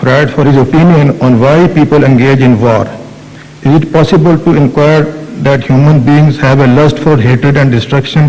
Freud for his opinion on why people engage in war. Is it possible to inquire that human beings have a lust for hatred and destruction?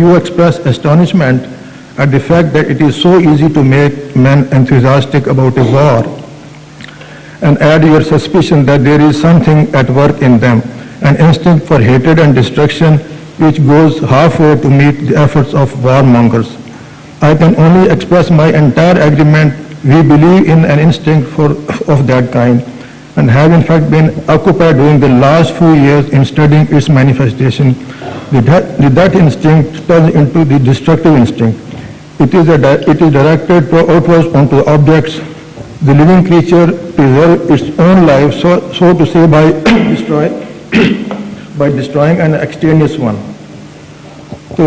you express astonishment at the fact that it is so easy to make men enthusiastic about a war and add your suspicion that there is something at work in them, an instinct for hatred and destruction which goes halfway to meet the efforts of warmongers. I can only express my entire agreement. We believe in an instinct of that kind and have in fact been occupied during the last few years in studying its manifestation. That instinct turns into the destructive instinct. It is directed outwards onto objects. The living creature preserves its own life, so to say, by destroying an extraneous one. So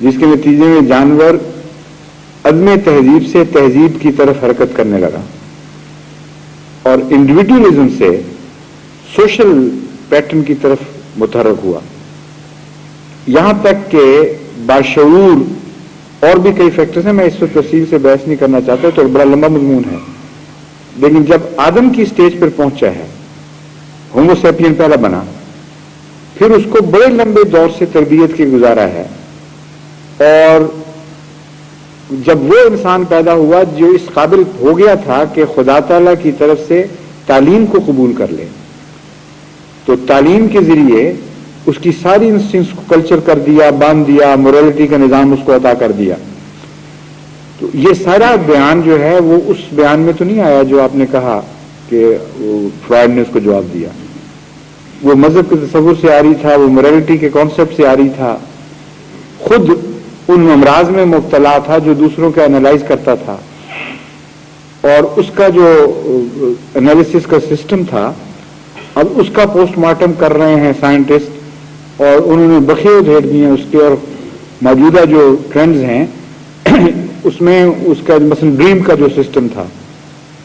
جس کے نتیجے میں جانور عدم تہذیب سے تہذیب کی طرف حرکت کرنے لگا اور انڈیویجولزم سے سوشل پیٹرن کی طرف متحرک ہوا، یہاں تک کہ باشعور اور بھی کئی فیکٹرز ہیں، میں اس پر تفصیل سے بحث نہیں کرنا چاہتا، تو بڑا لمبا مضمون ہے، لیکن جب آدم کی سٹیج پر پہنچا ہے، ہومو سیپین پہلا بنا، پھر اس کو بڑے لمبے دور سے تربیت کے گزارا ہے، اور جب وہ انسان پیدا ہوا جو اس قابل ہو گیا تھا کہ خدا تعالیٰ کی طرف سے تعلیم کو قبول کر لے، تو تعلیم کے ذریعے اس کی ساری انسٹنکٹس کو کلچر کر دیا، باندھ دیا، مورالٹی کا نظام اس کو عطا کر دیا. تو یہ سارا بیان جو ہے وہ اس بیان میں تو نہیں آیا جو آپ نے کہا کہ فرائڈ نے اس کو جواب دیا. وہ مذہب کے تصور سے آ رہی تھا، وہ مورالٹی کے کانسیپٹ سے آ رہی تھا، خود ان امراض میں مبتلا تھا جو دوسروں کا انالائز کرتا تھا، اور اس کا جو انالیسس کا سسٹم تھا اب اس کا پوسٹ مارٹم کر رہے ہیں سائنٹسٹ، اور انہوں نے بخیے ڈھیر دیے ہیں اس کے، اور موجودہ جو ٹرینڈز ہیں اس میں اس کا مثلا ڈریم کا جو سسٹم تھا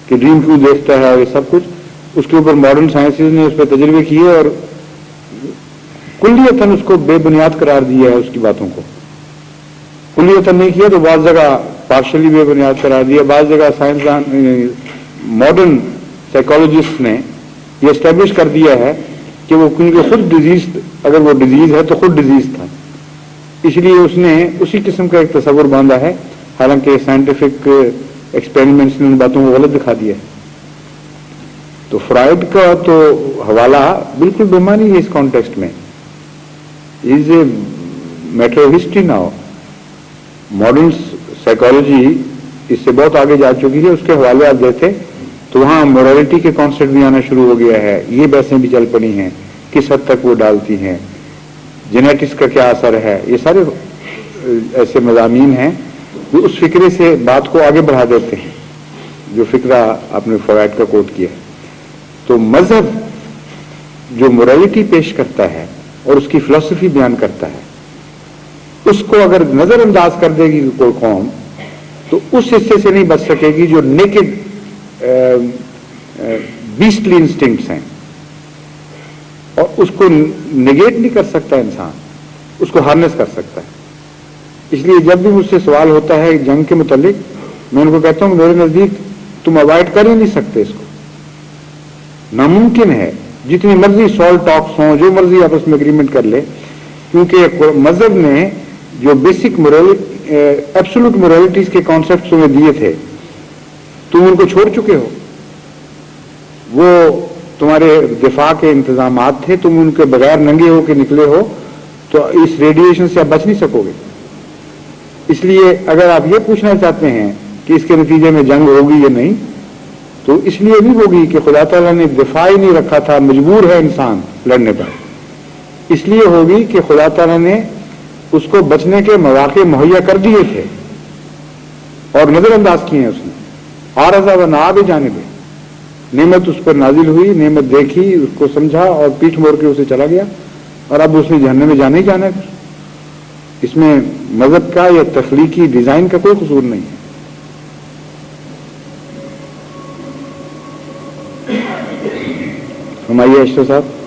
کہ ڈریم کیوں دیکھتا ہے یہ سب کچھ، اس کے اوپر ماڈرن سائنسز نے اس پہ تجربے کیے اور کلیتاً اس کو بے بنیاد قرار دیا ہے. اس کی باتوں کو کلیتاً نہیں کیا تو بعض جگہ پارشلی بے بنیاد قرار دیا، بعض جگہ سائنسدان ماڈرن سائیکالوجسٹ نے یہ اسٹیبلش کر دیا ہے کہ وہ کیونکہ خود ڈیزیز، اگر وہ ڈیزیز ہے تو خود ڈیزیز تھا، اس لیے اس نے اسی قسم کا ایک تصور باندھا ہے، حالانکہ سائنٹیفک ایکسپیریمنٹس نے ان باتوں کو غلط دکھا دیا ہے. تو فرائڈ کا تو حوالہ بالکل بےمانی ہے اس کانٹیکسٹ میں، is a matter of history now. Modern psychology اس سے بہت آگے جا چکی ہے، اس کے حوالے آپ دیتے تو وہاں مورالٹی کے کانسیپٹ بھی آنا شروع ہو گیا ہے، یہ بحثیں بھی چل پڑی ہیں کس حد تک وہ ڈالتی ہیں، جینیٹکس کا کیا اثر ہے، یہ سارے ایسے مضامین ہیں جو اس فکرے سے بات کو آگے بڑھا دیتے ہیں جو فکرہ آپ نے فرائڈ کا کوٹ کیا ہے. تو مذہب جو مورالٹی پیش کرتا ہے اور اس کی فلسفی بیان کرتا ہے، اس کو اگر نظر انداز کر دے گی کوئی قوم تو اس حصے سے نہیں بچ سکے گی جو نیکڈ بیسٹلی انسٹنکٹس ہیں، اور اس کو نگیٹ نہیں کر سکتا انسان، اس کو ہارنس کر سکتا ہے. اس لیے جب بھی مجھ سے سوال ہوتا ہے جنگ کے متعلق، میں ان کو کہتا ہوں میرے نزدیک تم اوائڈ کر ہی نہیں سکتے، اس کو ناممکن ہے، جتنی مرضی سالٹ ٹاکس ہوں، جو مرضی آپس میں اگریمنٹ کر لے، کیونکہ مذہب نے جو بیسک ایبسولوٹ مورالٹیز کے کانسیپٹس تمہیں دیے تھے تم ان کو چھوڑ چکے ہو، وہ تمہارے دفاع کے انتظامات تھے، تم ان کے بغیر ننگے ہو کے نکلے ہو، تو اس ریڈیشن سے آپ بچ نہیں سکو گے. اس لیے اگر آپ یہ پوچھنا چاہتے ہیں کہ اس کے نتیجے میں جنگ ہوگی یا نہیں، تو اس لیے نہیں ہوگی کہ خدا تعالیٰ نے دفاع ہی نہیں رکھا تھا، مجبور ہے انسان لڑنے پر. اس لیے ہوگی کہ خدا تعالیٰ نے اس کو بچنے کے مواقع مہیا کر دیے تھے اور نظر انداز کیے ہیں اس نے. عارضہ و نآب جانب، نعمت اس پر نازل ہوئی، نعمت دیکھی، اس کو سمجھا اور پیٹھ موڑ کے اسے چلا گیا، اور اب اس نے جہنم میں جانا ہی جانا ہے. اس میں مذہب کا یا تخلیقی ڈیزائن کا کوئی قصور نہیں ہے. ہمارے اشرف صاحب.